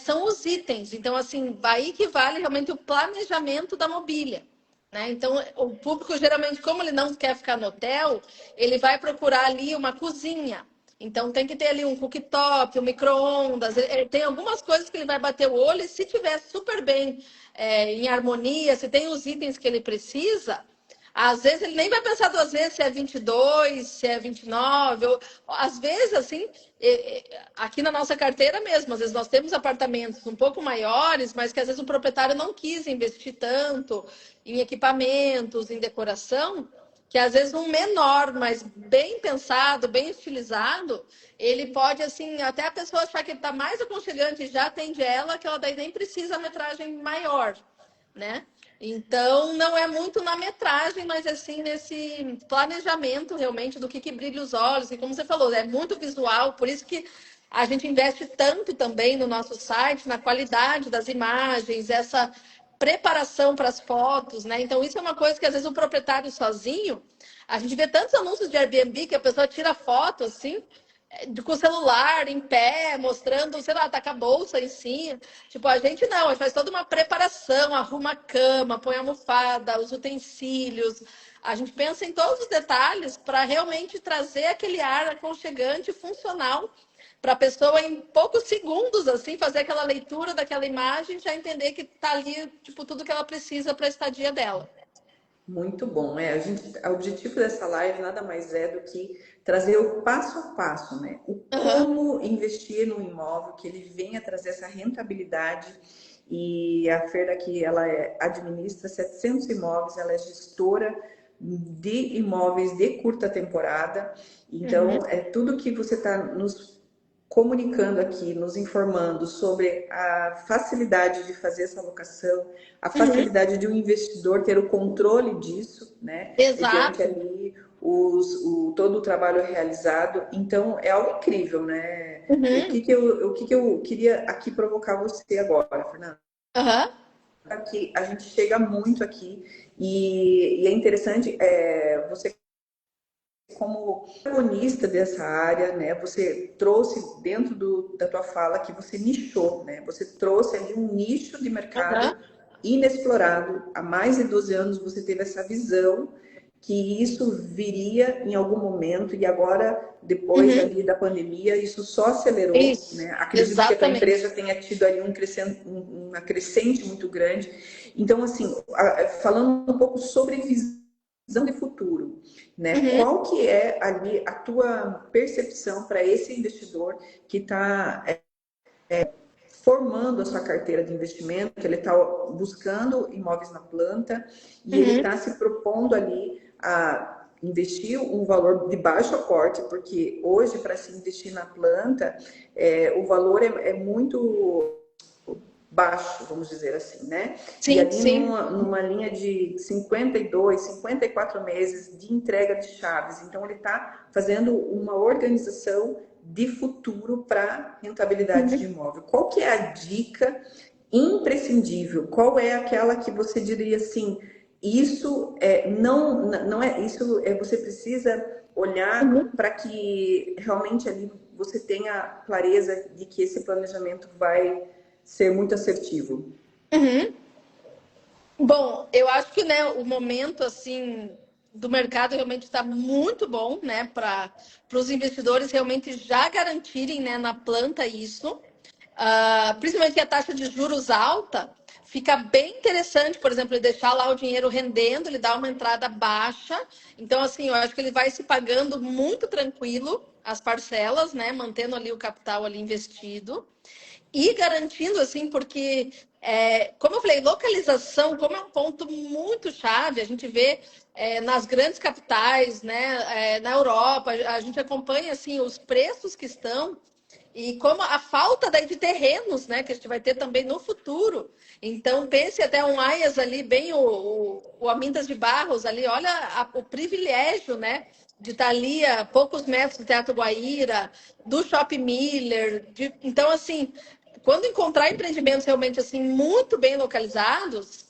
B: são os itens. Então, assim, aí que vale realmente o planejamento da mobília. Né? Então, o público geralmente, como ele não quer ficar no hotel, ele vai procurar ali uma cozinha. Então tem que ter ali um cooktop, um micro-ondas. Tem algumas coisas que ele vai bater o olho e se tiver super bem em harmonia, se tem os itens que ele precisa, às vezes ele nem vai pensar duas vezes se é 22, se é 29. Às vezes, assim, aqui na nossa carteira mesmo, às vezes nós temos apartamentos um pouco maiores, mas que às vezes o proprietário não quis investir tanto em equipamentos, em decoração, que às vezes um menor, mas bem pensado, bem estilizado, ele pode, assim, até a pessoa achar que ele está mais aconchegante e já atende ela, que ela daí nem precisa a metragem maior, né? Então, não é muito na metragem, mas assim, nesse planejamento realmente do que brilha os olhos. E como você falou, é muito visual, por isso que a gente investe tanto também no nosso site, na qualidade das imagens, essa preparação para as fotos, né? Então, isso é uma coisa que às vezes o proprietário sozinho, a gente vê tantos anúncios de Airbnb que a pessoa tira foto assim, com o celular em pé, mostrando, sei lá, tá com a bolsa em cima. Tipo, a gente não, a gente faz toda uma preparação, arruma a cama, põe a almofada, os utensílios. A gente pensa em todos os detalhes para realmente trazer aquele ar aconchegante e funcional para a pessoa em poucos segundos assim fazer aquela leitura daquela imagem, já entender que tá ali tipo tudo que ela precisa para a estadia dela.
A: Muito bom, o objetivo dessa live nada mais é do que trazer o passo a passo, né? O como investir no imóvel, que ele venha trazer essa rentabilidade. E a Fer aqui, ela administra 700 imóveis, ela é gestora de imóveis de curta temporada. Então, é tudo que você está nos comunicando aqui, nos informando sobre a facilidade de fazer essa alocação, a facilidade de um investidor ter o controle disso, né?
B: Exato.
A: Mediante ali todo o trabalho realizado. Então, é algo incrível, né?
B: Uhum.
A: O que que eu queria aqui provocar você agora, Fernanda?
B: Aham.
A: Que a gente chega muito aqui e é interessante, você como protagonista dessa área, né? Você trouxe dentro da tua fala que você nichou, né? Você trouxe ali um nicho de mercado
B: Aham.
A: inexplorado. Há mais de 12 anos você teve essa visão que isso viria em algum momento e agora, depois
B: Uhum.
A: ali da pandemia, isso só acelerou,
B: Isso.
A: né? Acredito que a tua
B: Exatamente.
A: empresa tenha tido ali uma crescente muito grande. Então, assim, falando um pouco sobre visão de futuro, né?
B: Uhum.
A: Qual que é ali a tua percepção para esse investidor que está formando a sua carteira de investimento, que ele está buscando imóveis na planta e ele
B: Uhum.
A: está se propondo ali a investir um valor de baixo aporte, porque hoje para se investir na planta o valor é muito baixo, vamos dizer assim, né? E
B: Sim,
A: ali
B: sim.
A: numa linha de 52, 54 meses de entrega de chaves. Então, ele está fazendo uma organização de futuro para rentabilidade de
B: Uhum.
A: imóvel. Qual que é a dica imprescindível? Qual é aquela que você diria assim, isso não é isso você precisa
B: Uhum.
A: olhar para que realmente ali você tenha clareza de que esse planejamento vai ser muito assertivo.
B: Uhum. Bom, eu acho que, né, o momento assim do mercado realmente está muito bom, né, para os investidores realmente já garantirem, né, na planta isso. Principalmente que a taxa de juros alta, fica bem interessante, por exemplo, ele deixar lá o dinheiro rendendo, ele dá uma entrada baixa. Então, assim, eu acho que ele vai se pagando muito tranquilo as parcelas, né, mantendo ali o capital ali investido. E garantindo, assim, porque, como eu falei, localização, como é um ponto muito chave, a gente vê nas grandes capitais, né, na Europa, a gente acompanha, assim, os preços que estão e como a falta daí de terrenos, né, que a gente vai ter também no futuro. Então, pense até um Aias ali, bem o Amintas de Barros ali, olha o privilégio, né, de estar ali a poucos metros do Teatro Guaíra, do Shopping Miller. Então, assim, quando encontrar empreendimentos realmente assim muito bem localizados,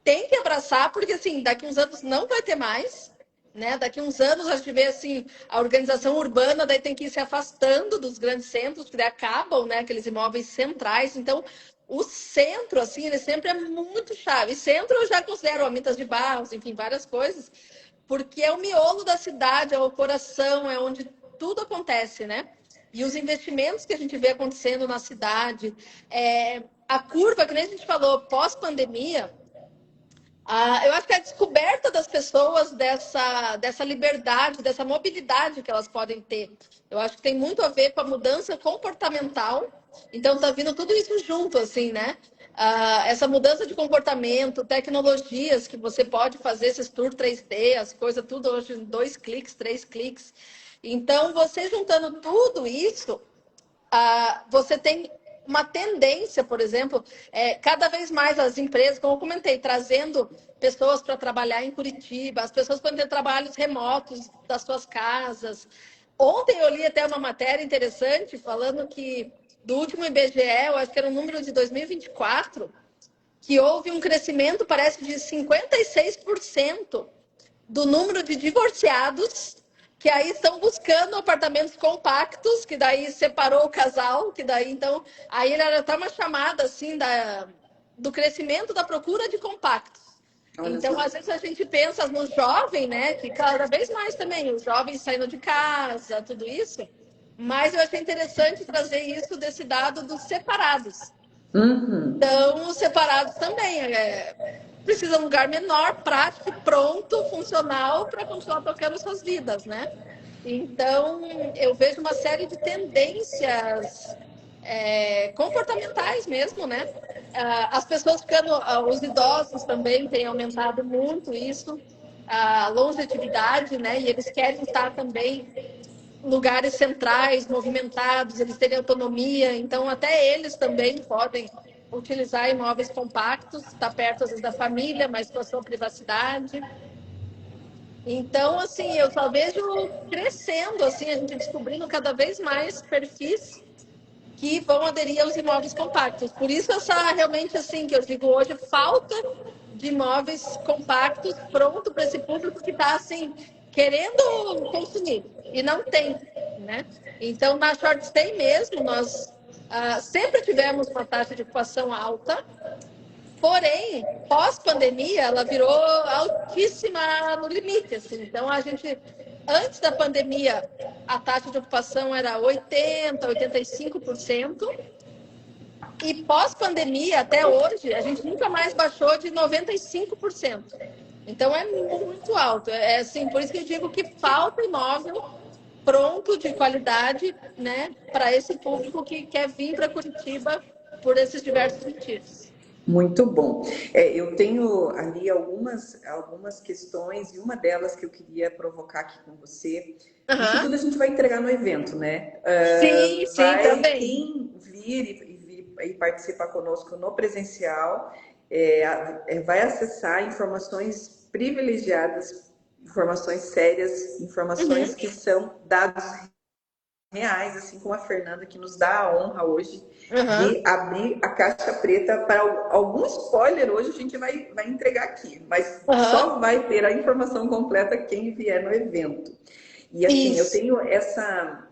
B: tem que abraçar, porque assim, daqui uns anos não vai ter mais, né? Daqui uns anos a gente vê assim, a organização urbana daí tem que ir se afastando dos grandes centros, porque daí acabam, né, aqueles imóveis centrais. Então, o centro, assim, ele sempre é muito chave. E centro eu já considero Amintas de Barros, enfim, várias coisas, porque é o miolo da cidade, é o coração, é onde tudo acontece, né? E os investimentos que a gente vê acontecendo na cidade, a curva, que nem a gente falou, pós-pandemia, eu acho que a descoberta das pessoas dessa liberdade, dessa mobilidade que elas podem ter. Eu acho que tem muito a ver com a mudança comportamental. Então, tá vindo tudo isso junto, assim, né? Essa mudança de comportamento, tecnologias que você pode fazer esses tour 3D, as coisas tudo hoje em 2 cliques, 3 cliques. Então, você juntando tudo isso, você tem uma tendência, por exemplo, cada vez mais as empresas, como eu comentei, trazendo pessoas para trabalhar em Curitiba, as pessoas podem ter trabalhos remotos das suas casas. Ontem eu li até uma matéria interessante falando que do último IBGE, eu acho que era o número de 2024, que houve um crescimento, parece, de 56% do número de divorciados que aí estão buscando apartamentos compactos, que daí separou o casal, que daí então aí era até uma chamada assim do crescimento da procura de compactos.
A: Olha
B: Então,
A: só.
B: às vezes a gente pensa no jovem, né, que cada vez mais também os jovens saindo de casa, tudo isso. Mas eu achei interessante trazer isso desse dado dos separados.
A: Uhum.
B: Então, os separados também precisa de um lugar menor, prático, pronto, funcional para continuar tocando suas vidas, né? Então, eu vejo uma série de tendências comportamentais mesmo, né? As pessoas ficando, os idosos também têm aumentado muito isso, a longevidade, né? E eles querem estar também lugares centrais, movimentados, eles terem autonomia, então até eles também podem utilizar imóveis compactos, estar perto às vezes da família, mas com a sua privacidade. Então, assim, eu só vejo crescendo, assim, a gente descobrindo cada vez mais perfis que vão aderir aos imóveis compactos. Por isso, essa realmente, assim, que eu digo hoje, falta de imóveis compactos pronto para esse público que está, assim, querendo consumir e não tem, né? Então, na short stay mesmo, nós sempre tivemos uma taxa de ocupação alta, porém, pós-pandemia, ela virou altíssima no limite, assim. Então, a gente, antes da pandemia, a taxa de ocupação era 80, 85%. E pós-pandemia, até hoje, a gente nunca mais baixou de 95%. Então, é muito alto. É assim, por isso que eu digo que falta imóvel pronto, de qualidade, né, para esse público que quer vir para Curitiba por esses diversos motivos.
A: Muito bom. Eu tenho ali algumas questões e uma delas que eu queria provocar aqui com você. Isso tudo a gente vai entregar no evento, né?
B: Sim, sim, também.
A: Quem vir e participar conosco no presencial vai acessar informações privilegiadas, informações sérias, informações que são dados reais, assim como a Fernanda, que nos dá a honra hoje de abrir a caixa preta para algum spoiler. Hoje a gente vai entregar aqui, mas só vai ter a informação completa quem vier no evento. E assim, eu tenho essa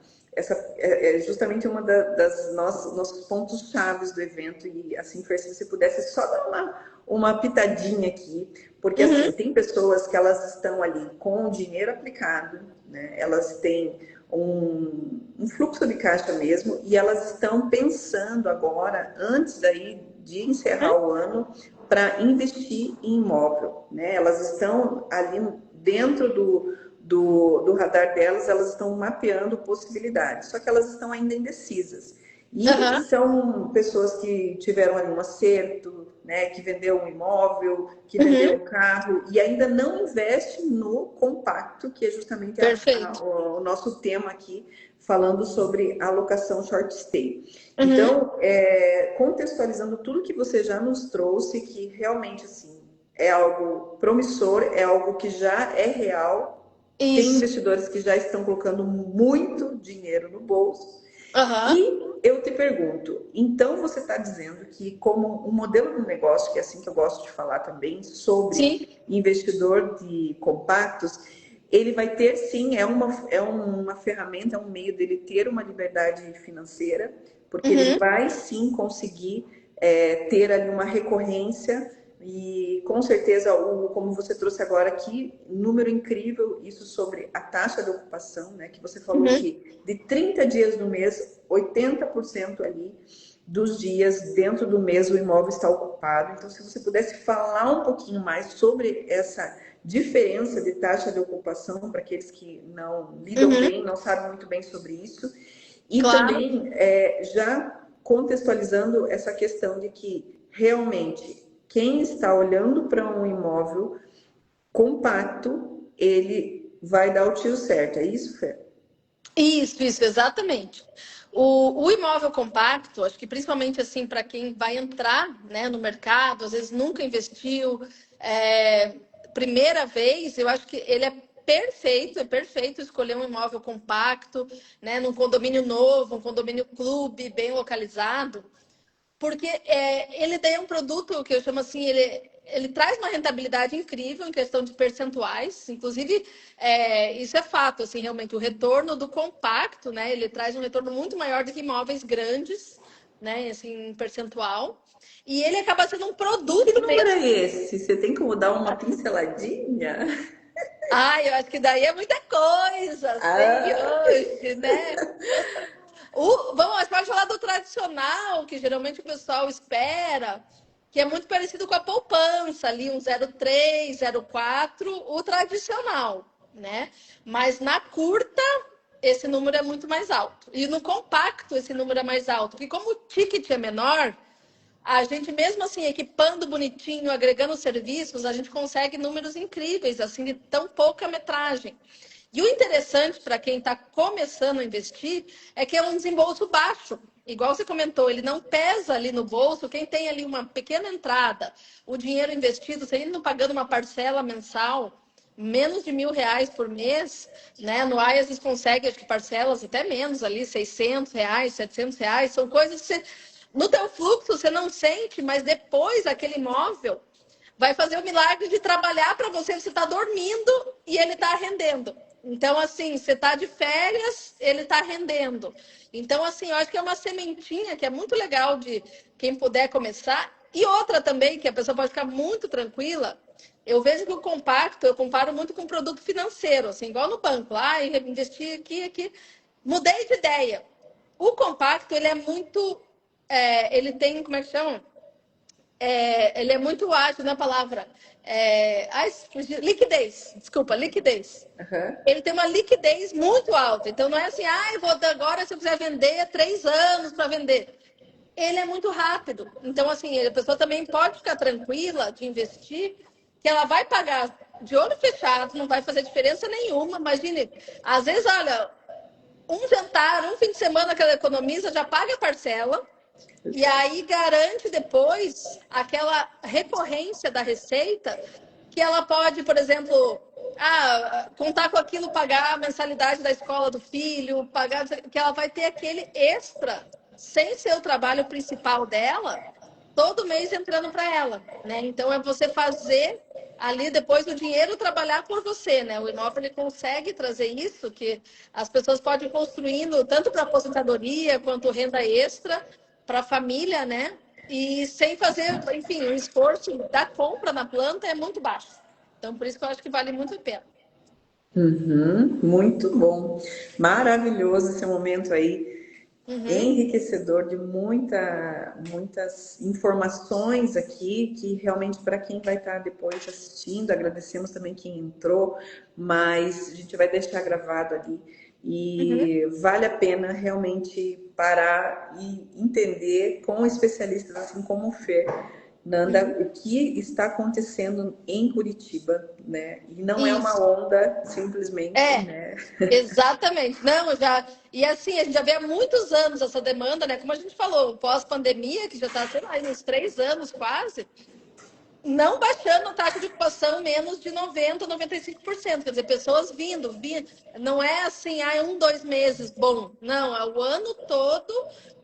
A: é justamente uma das nossos pontos chaves do evento. E assim, Fer, se você pudesse só dar uma pitadinha aqui, porque assim, tem pessoas que elas estão ali com o dinheiro aplicado, né? Elas têm um fluxo de caixa mesmo, e elas estão pensando agora, antes daí de encerrar o ano, para investir em imóvel, né? Elas estão ali dentro do radar delas, elas estão mapeando possibilidades, só que elas estão ainda indecisas. E são pessoas que tiveram ali um acerto, né, que vendeu um imóvel, que vendeu um carro e ainda não investe no compacto, que é justamente o nosso tema aqui, falando sobre alocação short stay. Então, contextualizando tudo que você já nos trouxe, que realmente assim, é algo promissor, é algo que já é real. Tem investidores que já estão colocando muito dinheiro no bolso. E eu te pergunto, então você está dizendo que como um modelo de negócio, que é assim que eu gosto de falar também, sobre investidor de compactos, ele vai ter sim, é uma ferramenta, é um meio dele ter uma liberdade financeira, porque ele vai sim conseguir ter ali uma recorrência. E com certeza, como você trouxe agora aqui, número incrível, isso sobre a taxa de ocupação, né? Que você falou que de 30 dias no mês, 80% ali dos dias dentro do mês o imóvel está ocupado. Então, se você pudesse falar um pouquinho mais sobre essa diferença de taxa de ocupação para aqueles que não lidam bem, não sabem muito bem sobre isso. E também já contextualizando essa questão de que realmente quem está olhando para um imóvel compacto, ele vai dar o tiro certo. É isso, Fê?
B: Isso, exatamente. O imóvel compacto, acho que principalmente assim para quem vai entrar, né, no mercado, às vezes nunca investiu, primeira vez, eu acho que ele é perfeito escolher um imóvel compacto, né, num condomínio novo, um condomínio clube, bem localizado, porque ele tem um produto que eu chamo assim, ele traz uma rentabilidade incrível em questão de percentuais, inclusive isso é fato, assim, realmente o retorno do compacto, né, ele traz um retorno muito maior do que imóveis grandes, né, assim, em percentual, e ele acaba sendo um produto.
A: Que número é esse? Você tem como dar uma pinceladinha?
B: Eu acho que daí é muita coisa, assim, hoje, né? Vamos, pode falar do tradicional, que geralmente o pessoal espera, que é muito parecido com a poupança, ali um 0,3, 0,4, o tradicional, né? Mas na curta, esse número é muito mais alto. E no compacto, esse número é mais alto. Porque como o ticket é menor, a gente mesmo assim, equipando bonitinho, agregando serviços, a gente consegue números incríveis, assim, de tão pouca metragem. E o interessante para quem está começando a investir é que é um desembolso baixo. Igual você comentou, ele não pesa ali no bolso. Quem tem ali uma pequena entrada, o dinheiro investido, você indo pagando uma parcela mensal, menos de R$ 1.000 por mês, né? No AI, às vezes consegue, acho que parcelas até menos ali, R$ 600, R$ 700. São coisas que você, no teu fluxo você não sente, mas depois aquele imóvel vai fazer o milagre de trabalhar para você. Você está dormindo e ele está rendendo. Então, assim, você está de férias, ele está rendendo. Então, assim, eu acho que é uma sementinha que é muito legal de quem puder começar. E outra também, que a pessoa pode ficar muito tranquila. Eu vejo que o compacto, eu comparo muito com produto financeiro, assim, igual no banco. Lá, eu investi aqui, aqui. Mudei de ideia. O compacto, ele é muito... ele tem, como é que chama? Ele é muito ágil na palavra. Liquidez, desculpa, liquidez.
A: Uhum.
B: Ele tem uma liquidez muito alta. Então não é assim, eu vou agora, se eu quiser vender, 3 anos para vender. Ele é muito rápido. Então, assim, a pessoa também pode ficar tranquila de investir, que ela vai pagar de olho fechado, não vai fazer diferença nenhuma. Imagine, às vezes, olha, um jantar, um fim de semana que ela economiza, já paga a parcela. E aí garante depois aquela recorrência da receita que ela pode, por exemplo, contar com aquilo, pagar a mensalidade da escola do filho, pagar que ela vai ter aquele extra sem ser o trabalho principal dela, todo mês entrando para ela, né? Então é você fazer ali depois o dinheiro trabalhar por você, né? O imóvel ele consegue trazer isso que as pessoas podem ir construindo tanto para aposentadoria quanto renda extra para a família, né? E sem fazer, enfim, o esforço da compra na planta é muito baixo. Então, por isso que eu acho que vale muito a pena.
A: Uhum, muito bom. Maravilhoso esse momento aí.
B: Uhum.
A: Enriquecedor de muitas informações aqui, que realmente para quem vai estar depois assistindo, agradecemos também quem entrou, mas a gente vai deixar gravado ali.
B: Uhum.
A: E vale a pena realmente parar e entender com especialistas assim como o Fer, Nanda, o que está acontecendo em Curitiba, né? E não é uma
B: Isso.
A: onda simplesmente,
B: É,
A: né?
B: exatamente. Não, já. E assim, a gente já vê há muitos anos essa demanda, né? Como a gente falou, pós-pandemia, que já está, sei lá, uns 3 anos quase, não baixando a taxa de ocupação menos de 90%, 95%. Quer dizer, pessoas vindo. Não é assim, 1, 2 meses, bom. Não, é o ano todo,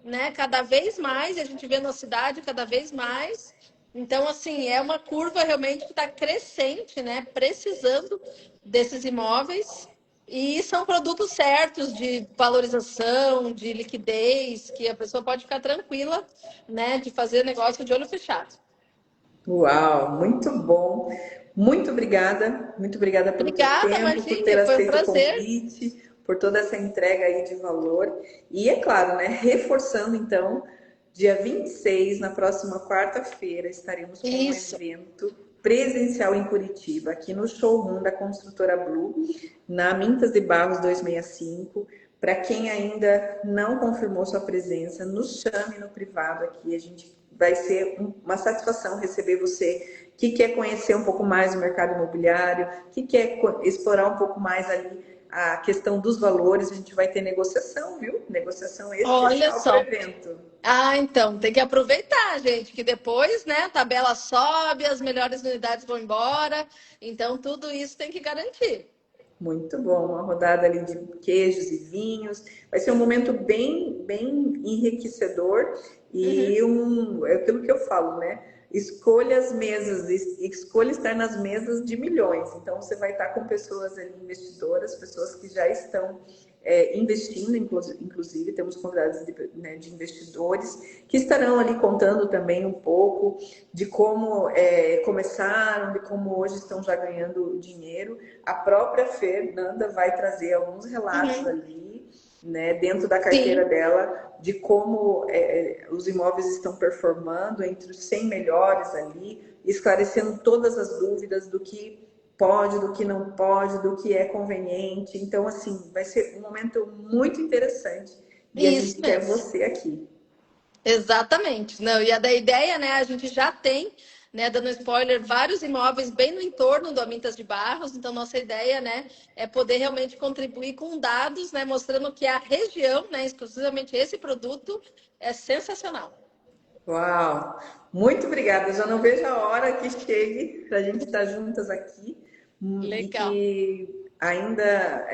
B: né? Cada vez mais, e a gente vê na cidade cada vez mais. Então, assim, é uma curva realmente que está crescente, né? Precisando desses imóveis. E são produtos certos de valorização, de liquidez, que a pessoa pode ficar tranquila, né? De fazer negócio de olho fechado.
A: Uau, muito bom. Muito obrigada pelo teu
B: Obrigada,
A: tempo, por ter
B: imagine, foi um
A: aceito o
B: prazer.
A: convite, por toda essa entrega aí de valor. E é claro, né, reforçando então, dia 26, na próxima quarta-feira, estaremos com um
B: Isso,
A: evento presencial em Curitiba, aqui no showroom da Construtora Blue, na Mintas de Barros 265. Para quem ainda não confirmou sua presença, nos chame no privado aqui, a gente vai ser uma satisfação receber você que quer conhecer um pouco mais o mercado imobiliário, que quer explorar um pouco mais ali a questão dos valores. A gente vai ter negociação, viu? Negociação
B: olha
A: especial para o
B: só.
A: evento.
B: Então, tem que aproveitar, gente, que depois, né, a tabela sobe, as melhores unidades vão embora. Então, tudo isso tem que garantir.
A: Muito bom, uma rodada ali de queijos e vinhos. Vai ser um momento bem enriquecedor
B: Uhum.
A: e é aquilo que eu falo, né? Escolha as mesas, escolha estar nas mesas de milhões. Então você vai estar com pessoas ali, investidoras, pessoas que já estão investindo, inclusive temos convidados de investidores que estarão ali contando também um pouco de como começaram, de como hoje estão já ganhando dinheiro. A própria Fernanda vai trazer alguns relatos
B: Uhum.
A: ali, né, dentro da carteira
B: Sim,
A: dela, de como os imóveis estão performando entre os 100 melhores ali, esclarecendo todas as dúvidas do que pode, do que não pode, do que é conveniente. Então, assim, vai ser um momento muito interessante e a gente
B: isso
A: quer
B: mesmo.
A: você aqui.
B: Exatamente. Não, e a da ideia, né? A gente já tem, né, dando spoiler, vários imóveis bem no entorno do Amintas de Barros. Então, nossa ideia, né, é poder realmente contribuir com dados, né, mostrando que a região, né, exclusivamente esse produto, é sensacional.
A: Uau! Muito obrigada. Já não vejo a hora que chegue para a gente estar juntas aqui. e
B: Legal.
A: que ainda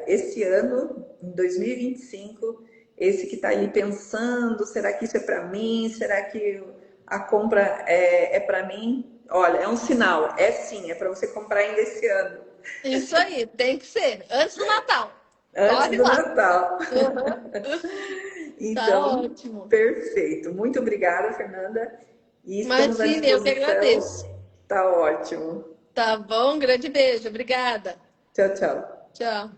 A: esse ano, em 2025, esse que está aí pensando, será que isso é para mim? Será que a compra é para mim? Olha, é um sinal, é sim, é para você comprar ainda esse ano,
B: Isso aí, tem que ser. Antes do Natal.
A: antes
B: Corre
A: do
B: lá.
A: Natal.
B: Uhum. Tá
A: Então,
B: ótimo.
A: perfeito. Muito obrigada, Fernanda. E estamos à
B: Imagine, eu que
A: disposição.
B: agradeço.
A: Tá ótimo.
B: Tá bom? Grande beijo. Obrigada.
A: Tchau, tchau.
B: Tchau.